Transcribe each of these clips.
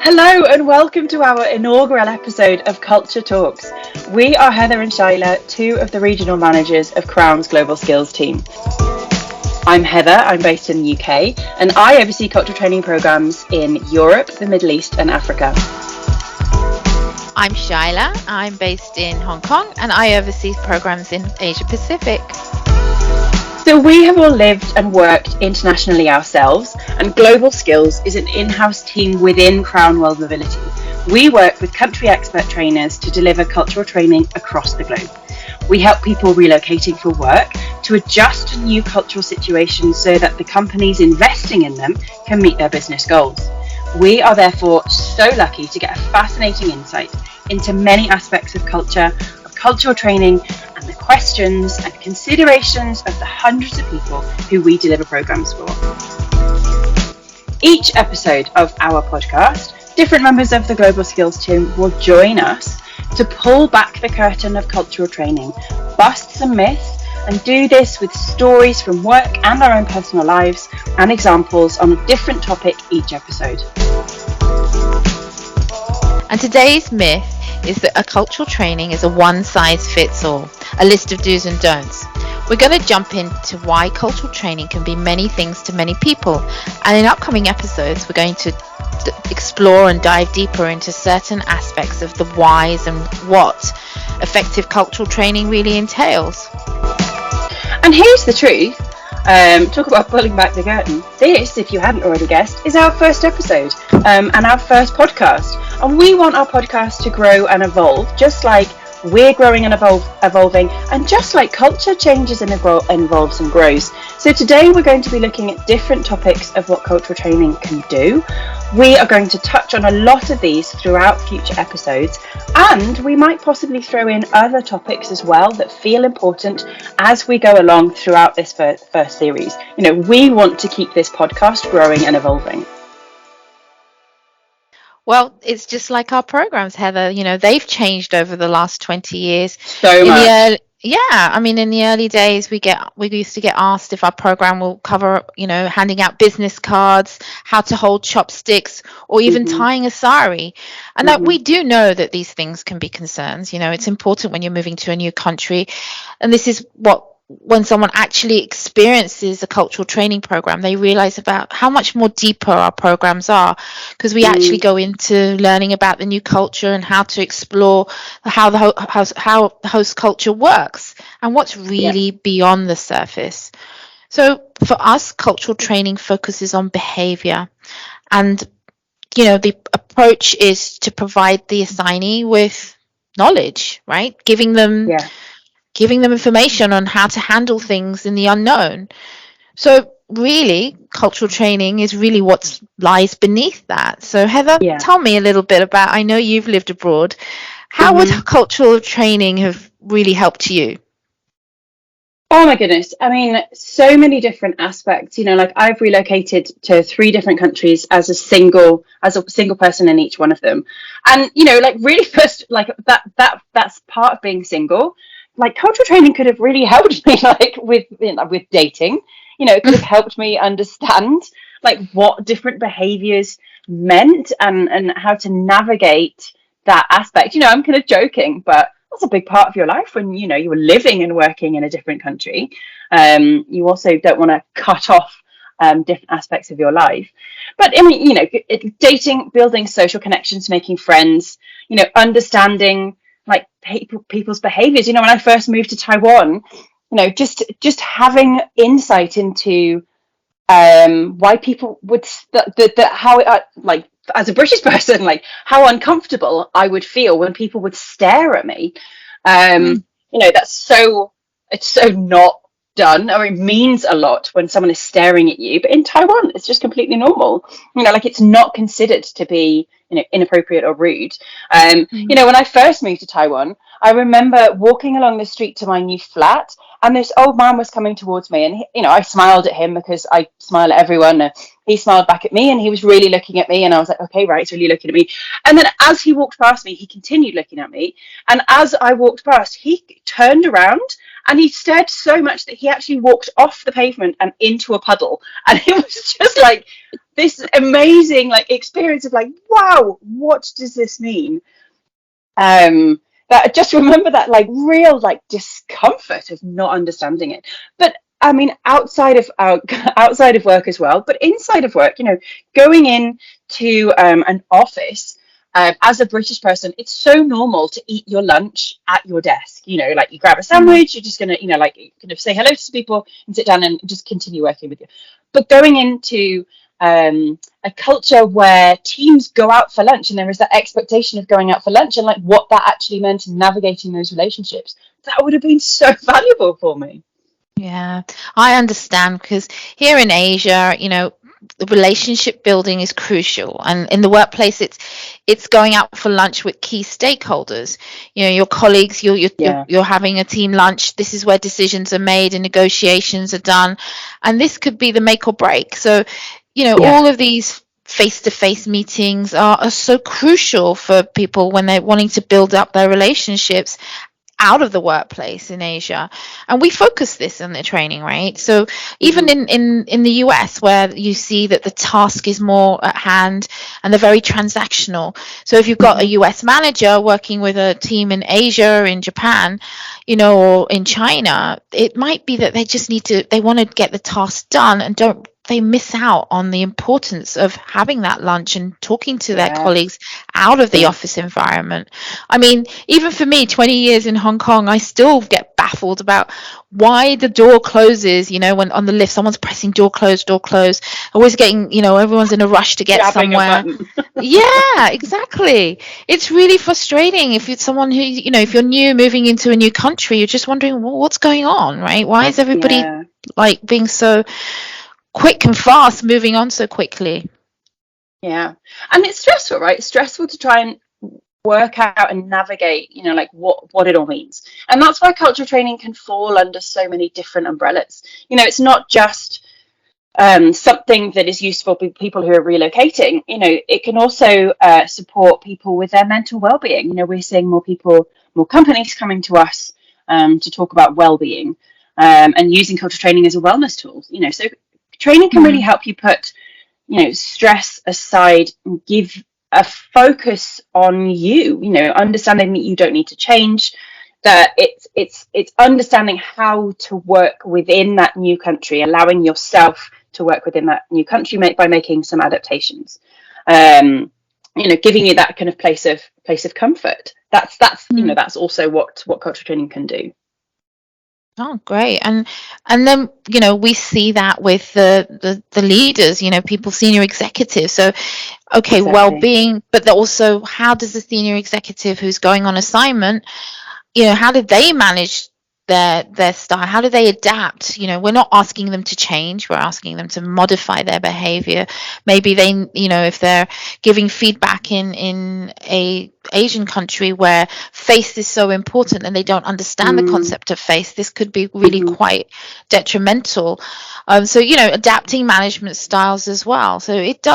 Hello and welcome to our inaugural episode of Culture Talks. We are Heather and Shaila, two of the regional managers of Crown's Global Skills team. I'm Heather, I'm based in the UK, and I oversee cultural training programmes in Europe, the Middle East and Africa. I'm Shaila, I'm based in Hong Kong, and I oversee programs in Asia Pacific. So we have all lived and worked internationally ourselves, and Global Skills is an in-house team within Crown World Mobility. We work with country expert trainers to deliver cultural training across the globe. We help people relocating for work to adjust to new cultural situations so that the companies investing in them can meet their business goals. We are therefore so lucky to get a fascinating insight into many aspects of culture, of cultural training, and the questions and considerations of the hundreds of people who we deliver programs for. Each episode of our podcast, different members of the Global Skills team will join us to pull back the curtain of cultural training, bust some myths, and do this with stories from work and our own personal lives and examples on a different topic each episode. And today's myth is that a cultural training is a one-size-fits-all, a list of do's and don'ts. We're going to jump into why cultural training can be many things to many people, and in upcoming episodes we're going to explore and dive deeper into certain aspects of the whys and what effective cultural training really entails. And here's the truth. Talk about pulling back the curtain. This, if you hadn't already guessed, is our first episode and our first podcast. And we want our podcast to grow and evolve, just like we're growing and evolving, and just like culture changes and evolves and grows. So today we're going to be looking at different topics of what cultural training can do. We are going to touch on a lot of these throughout future episodes, and we might possibly throw in other topics as well that feel important as we go along throughout this first series. We want to keep this podcast growing and evolving. Well, it's just like our programs, Heather. They've changed over the last 20 years. So much. In the early days, we used to get asked if our program will cover, handing out business cards, how to hold chopsticks, or even tying a sari. And that we do know that these things can be concerns. It's important when you're moving to a new country. And this is when someone actually experiences a cultural training program, they realize about how much more deeper our programs are, because we actually go into learning about the new culture and how to explore how the host culture works and what's really beyond the surface. So for us, cultural training focuses on behavior, and the approach is to provide the assignee with knowledge, right? Giving them information on how to handle things in the unknown. So really, cultural training is really what lies beneath that. So Heather, tell me a little bit about, I know you've lived abroad. How would cultural training have really helped you? Oh my goodness. So many different aspects. I've relocated to 3 different countries as a single person in each one of them. And, really first, that's part of being single. Cultural training could have really helped me, with dating. It could have helped me understand, what different behaviors meant and how to navigate that aspect. I'm kind of joking, but that's a big part of your life when, you were living and working in a different country. You also don't want to cut off different aspects of your life. But, dating, building social connections, making friends, understanding people's behaviors. When I first moved to Taiwan, just having insight into why people would how as a British person, how uncomfortable I would feel when people would stare at me. That's it's so not done, or it means a lot when someone is staring at you, but in Taiwan it's just completely normal. It's not considered to be inappropriate or rude. When I first moved to Taiwan, I remember walking along the street to my new flat, and this old man was coming towards me, and I smiled at him because I smile at everyone. And he smiled back at me, and he was really looking at me, and I was like, okay, right, he's really looking at me. And then as he walked past me, he continued looking at me, and as I walked past, he turned around and he stared so much that he actually walked off the pavement and into a puddle, and it was just like this amazing like experience of like, wow, what does this mean? That I just remember that like real like discomfort of not understanding it. But I mean, outside of outside of work as well, but inside of work, going in to an office. As a British person, it's so normal to eat your lunch at your desk. Like you grab a sandwich, you're just gonna, like kind of say hello to people and sit down and just continue working with you. But going into a culture where teams go out for lunch, and there is that expectation of going out for lunch, and like what that actually meant in navigating those relationships, that would have been so valuable for me. Yeah, I understand, because here in Asia, the relationship building is crucial, and in the workplace, it's going out for lunch with key stakeholders. Your colleagues. You're having a team lunch. This is where decisions are made and negotiations are done, and this could be the make or break. So, all of these face-to-face meetings are so crucial for people when they're wanting to build up their relationships out of the workplace in Asia. And we focus this in the training, right? So even in the US, where you see that the task is more at hand and they're very transactional. So if you've got a US manager working with a team in Asia, in Japan, or in China, it might be that they want to get the task done, and they miss out on the importance of having that lunch and talking to their colleagues out of the office environment. I mean, even for me, 20 years in Hong Kong, I still get baffled about why the door closes, when on the lift, someone's pressing door close, always getting, everyone's in a rush to get somewhere. Yeah, exactly. It's really frustrating if it's someone who, if you're new, moving into a new country, you're just wondering, well, what's going on, right? Why is everybody like being so quick and fast, moving on so quickly? Yeah, and it's stressful, right? It's stressful to try and work out and navigate, like what it all means. And that's why cultural training can fall under so many different umbrellas. It's not just something that is useful for people who are relocating. It can also support people with their mental well-being. We're seeing more companies coming to us to talk about well-being, and using cultural training as a wellness tool. So training can really help you put stress aside and give a focus on you, understanding that you don't need to change, that it's understanding how to work within that new country, allowing yourself to work within that new country by making some adaptations, giving you that kind of place of comfort. That's that's also what cultural training can do. Oh, great. And then, we see that with the leaders, people, senior executives. So, okay, Exactly. well-being, but also, how does the senior executive who's going on assignment, how do they manage their style? How do they adapt? We're not asking them to change, we're asking them to modify their behavior. Maybe they, if they're giving feedback in a Asian country where face is so important and they don't understand the concept of face, this could be really quite detrimental. So adapting management styles as well. So it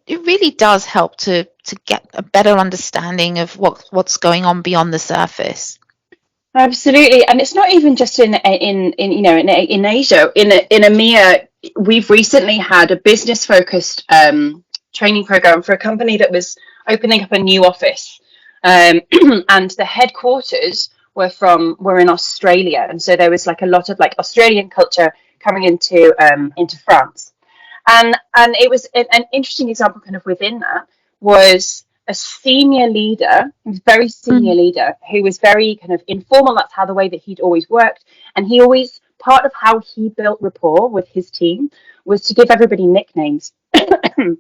really does help to get a better understanding of what's going on beyond the surface. Absolutely, and it's not even just in Asia. In EMEA, we've recently had a business focused training program for a company that was opening up a new office, and the headquarters were in Australia, and so there was like a lot of like Australian culture coming into France, and it was an interesting example kind of within that was a senior leader, very senior leader, who was very kind of informal. That's how the way that he'd always worked. And he always, part of how he built rapport with his team was to give everybody nicknames. And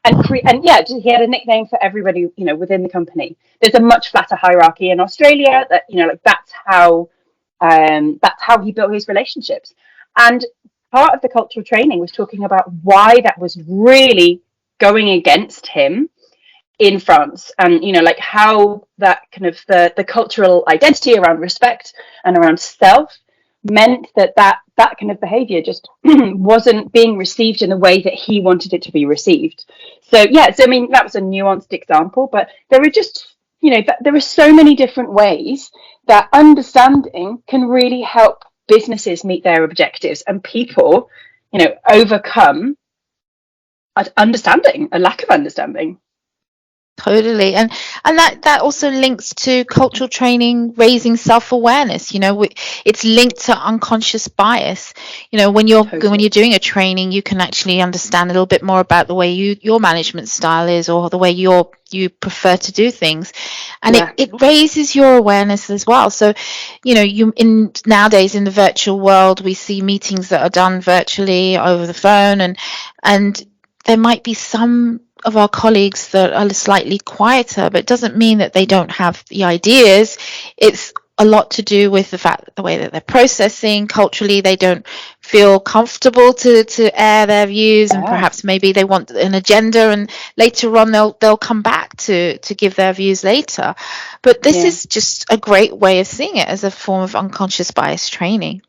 yeah, he had a nickname for everybody, within the company. There's a much flatter hierarchy in Australia that, like that's how he built his relationships. And part of the cultural training was talking about why that was really going against him in France, and like how that kind of the cultural identity around respect and around self meant that kind of behavior just wasn't being received in the way that he wanted it to be received. So I mean, that was a nuanced example, but there are just there are so many different ways that understanding can really help businesses meet their objectives and people overcome a lack of understanding. Totally. And that also links to cultural training, raising self-awareness. It's linked to unconscious bias. When you're doing a training, you can actually understand a little bit more about the way your management style is, or the way you prefer to do things, and it raises your awareness as well. So nowadays in the virtual world, we see meetings that are done virtually over the phone, and there might be some of our colleagues that are slightly quieter, but it doesn't mean that they don't have the ideas. It's a lot to do with the way that they're processing culturally. They don't feel comfortable to air their views, and perhaps maybe they want an agenda, and later on they'll come back to give their views later. But this is just a great way of seeing it as a form of unconscious bias training.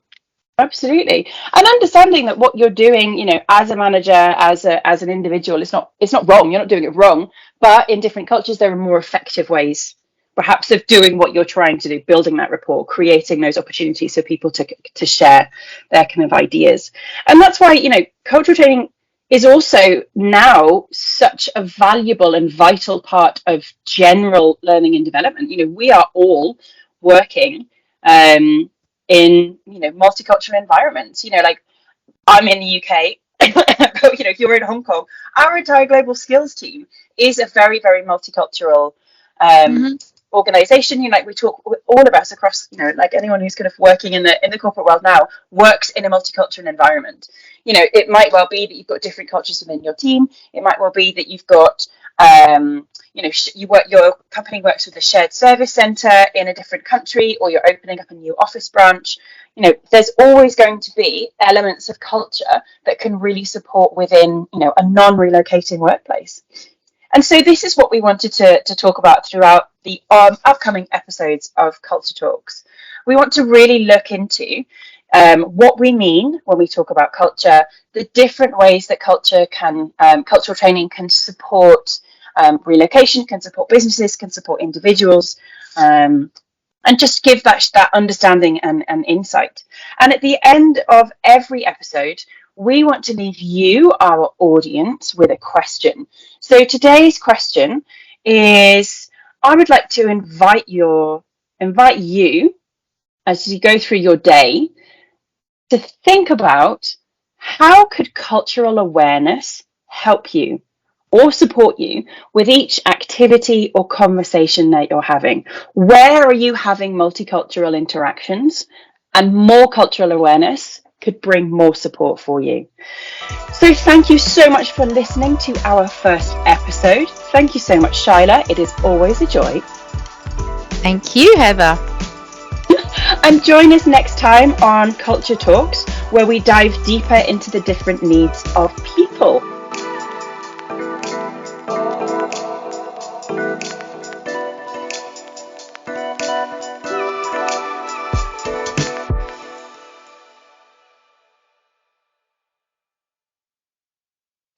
Absolutely. And understanding that what you're doing, as a manager, as an individual, it's not wrong. You're not doing it wrong. But in different cultures, there are more effective ways, perhaps, of doing what you're trying to do, building that rapport, creating those opportunities for people to share their kind of ideas. And that's why, cultural training is also now such a valuable and vital part of general learning and development. We are all working in multicultural environments. Like, I'm in the UK, but if you're in Hong Kong, our entire global skills team is a very, very multicultural organization. Like, we talk, all of us across, like anyone who's kind of working in the corporate world now works in a multicultural environment. It might well be that you've got different cultures within your team. It might well be that you've got your company works with a shared service center in a different country, or you're opening up a new office branch. There's always going to be elements of culture that can really support within a non-relocating workplace. And so this is what we wanted to talk about throughout the upcoming episodes of Culture Talks. We want to really look into what we mean when we talk about culture, the different ways that cultural training can support relocation, can support businesses, can support individuals, and just give that understanding and insight. And at the end of every episode, we want to leave you, our audience, with a question. So today's question is, I would like to invite you, as you go through your day, to think about how could cultural awareness help you or support you with each activity or conversation that you're having. Where are you having multicultural interactions? And more cultural awareness could bring more support for you. So thank you so much for listening to our first episode. Thank you so much, Shyla. It is always a joy. Thank you, Heather. And join us next time on Culture Talks, where we dive deeper into the different needs of people.